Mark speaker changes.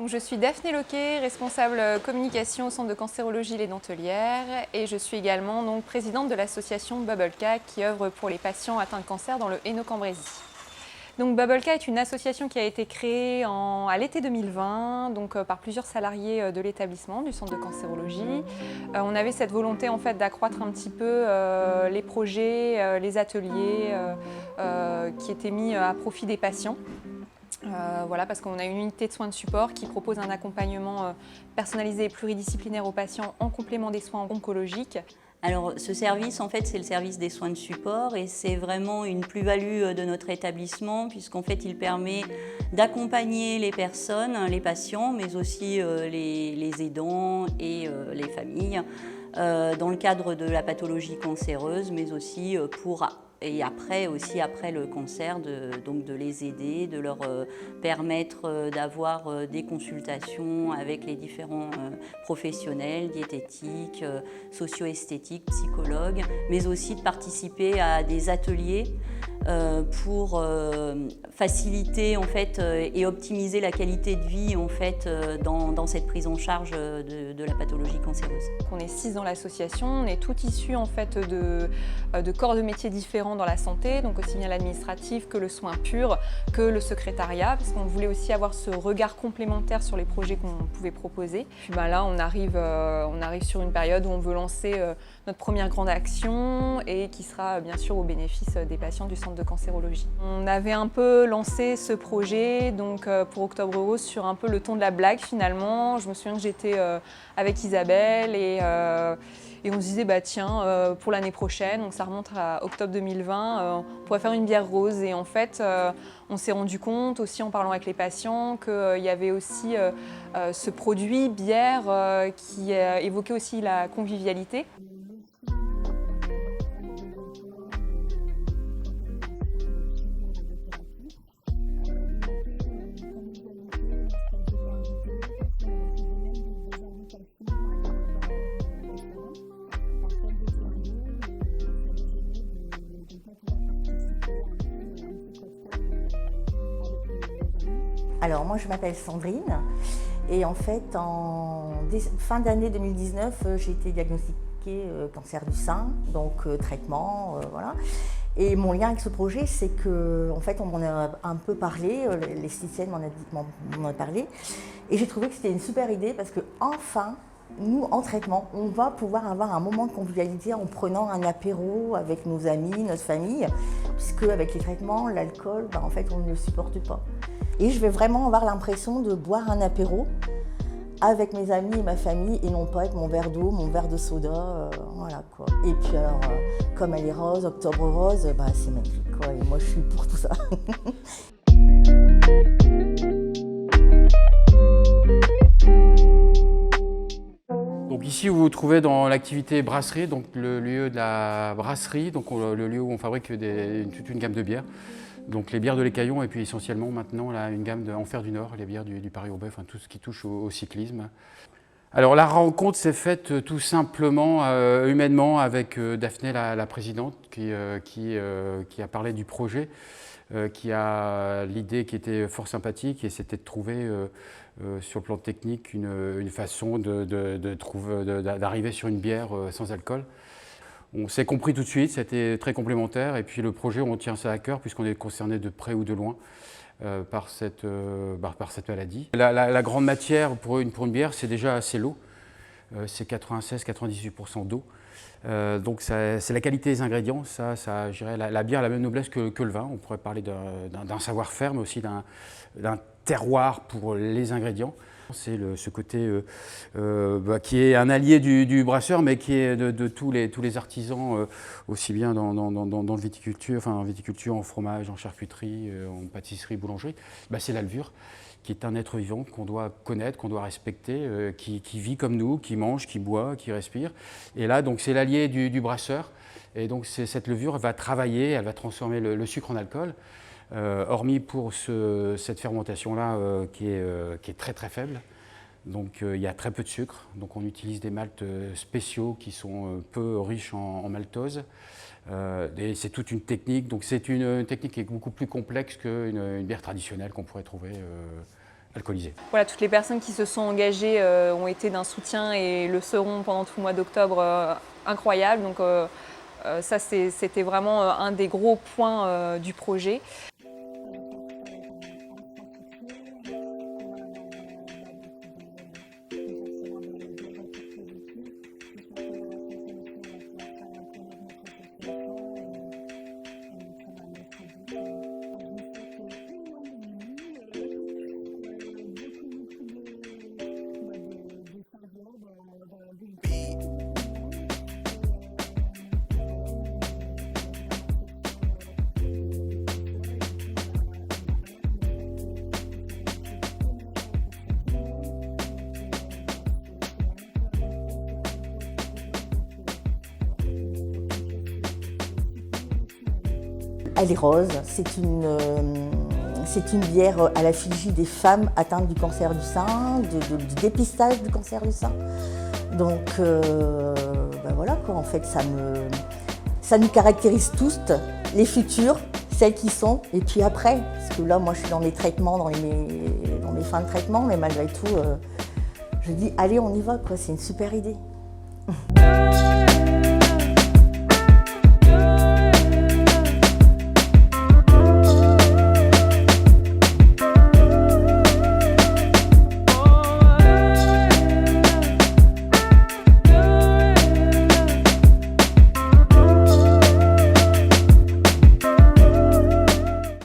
Speaker 1: Donc, je suis Daphné Loquet, responsable communication au Centre de cancérologie Les Dentelières et je suis également donc, présidente de l'association Bubbleca qui œuvre pour les patients atteints de cancer dans le Hainaut-Cambrésis. Donc Bubbleca est une association qui a été créée à l'été 2020 par plusieurs salariés de l'établissement du Centre de cancérologie. On avait cette volonté en fait d'accroître un petit peu les projets, les ateliers qui étaient mis à profit des patients. Voilà, parce qu'on a une unité de soins de support qui propose un accompagnement personnalisé et pluridisciplinaire aux patients en complément des soins oncologiques.
Speaker 2: Alors ce service, en fait, c'est le service des soins de support et c'est vraiment une plus-value de notre établissement puisqu'en fait, il permet d'accompagner les personnes, les patients, mais aussi les aidants et les familles dans le cadre de la pathologie cancéreuse, mais aussi après le cancer, donc de les aider, de leur permettre d'avoir des consultations avec les différents professionnels, diététiques, socio-esthétiques, psychologues, mais aussi de participer à des ateliers pour faciliter en fait, et optimiser la qualité de vie en fait, dans cette prise en charge de la pathologie cancéreuse.
Speaker 1: On est 6 dans l'association, on est tous issus en fait, de corps de métiers différents dans la santé, donc aussi bien l'administratif que le soin pur, que le secrétariat, parce qu'on voulait aussi avoir ce regard complémentaire sur les projets qu'on pouvait proposer. Puis là, on arrive sur une période où on veut lancer notre première grande action et qui sera bien sûr au bénéfice des patients du Centre de cancérologie. On avait un peu lancé ce projet donc, pour Octobre Rose sur un peu le ton de la blague finalement. Je me souviens que j'étais avec Isabelle et on se disait tiens, pour l'année prochaine, donc ça remonte à octobre 2020, on pourrait faire une bière rose. Et en fait, on s'est rendu compte aussi en parlant avec les patients qu'il y avait aussi ce produit bière qui évoquait aussi la convivialité.
Speaker 3: Alors moi je m'appelle Sandrine et en fait en fin d'année 2019 j'ai été diagnostiquée cancer du sein, donc traitement, voilà. Et mon lien avec ce projet c'est que en fait on m'en a un peu parlé, l'esthéticienne m'en a parlé et j'ai trouvé que c'était une super idée parce que enfin nous, en traitement, on va pouvoir avoir un moment de convivialité en prenant un apéro avec nos amis, notre famille, puisque avec les traitements, l'alcool, en fait, on ne le supporte pas. Et je vais vraiment avoir l'impression de boire un apéro avec mes amis et ma famille, et non pas avec mon verre d'eau, mon verre de soda, voilà quoi. Et puis alors, comme elle est rose, Octobre Rose, c'est magnifique quoi, et moi je suis pour tout ça.
Speaker 4: Donc ici, vous vous trouvez dans l'activité brasserie, donc le lieu de la brasserie, donc le lieu où on fabrique toute une gamme de bières. Donc les bières de l'Écaillon et puis essentiellement maintenant là, une gamme d'Enfer du Nord, les bières du Paris-Roubaix, enfin tout ce qui touche au cyclisme. Alors la rencontre s'est faite tout simplement, humainement, avec Daphné, la présidente, qui a parlé du projet, qui a l'idée qui était fort sympathique et c'était de trouver sur le plan technique une façon d'arriver sur une bière sans alcool. On s'est compris tout de suite, c'était très complémentaire et puis le projet on tient ça à cœur puisqu'on est concerné de près ou de loin par cette maladie. La grande matière pour une bière c'est déjà l'eau, c'est 96-98% d'eau. Donc c'est la qualité des ingrédients, je dirais, la bière a la même noblesse que le vin, on pourrait parler d'un savoir-faire mais aussi d'un terroir pour les ingrédients. C'est ce côté qui est un allié du brasseur, mais qui est de tous les artisans, aussi bien dans le viticulture, enfin en viticulture, en fromage, en charcuterie, en pâtisserie, boulangerie. C'est la levure, qui est un être vivant qu'on doit connaître, qu'on doit respecter, qui vit comme nous, qui mange, qui boit, qui respire. Et là, donc c'est l'allié du brasseur. Et donc cette levure va travailler, elle va transformer le sucre en alcool. Hormis pour cette fermentation-là qui est très très faible. Donc il y a très peu de sucre, donc on utilise des maltes spéciaux qui sont peu riches en maltose. Et c'est toute une technique, donc c'est une technique qui est beaucoup plus complexe qu'une bière traditionnelle qu'on pourrait trouver alcoolisés.
Speaker 1: Voilà, toutes les personnes qui se sont engagées ont été d'un soutien et le seront pendant tout le mois d'octobre incroyable. Donc ça, c'était vraiment un des gros points du projet.
Speaker 3: Elle est rose, c'est une bière à l'effigie des femmes atteintes du cancer du sein, du dépistage du cancer du sein. Donc ben voilà quoi, en fait ça nous caractérise tous, les futures, celles qui sont, et puis après, parce que là moi je suis dans mes traitements, dans mes fins de traitement, mais malgré tout je dis allez on y va quoi, c'est une super idée.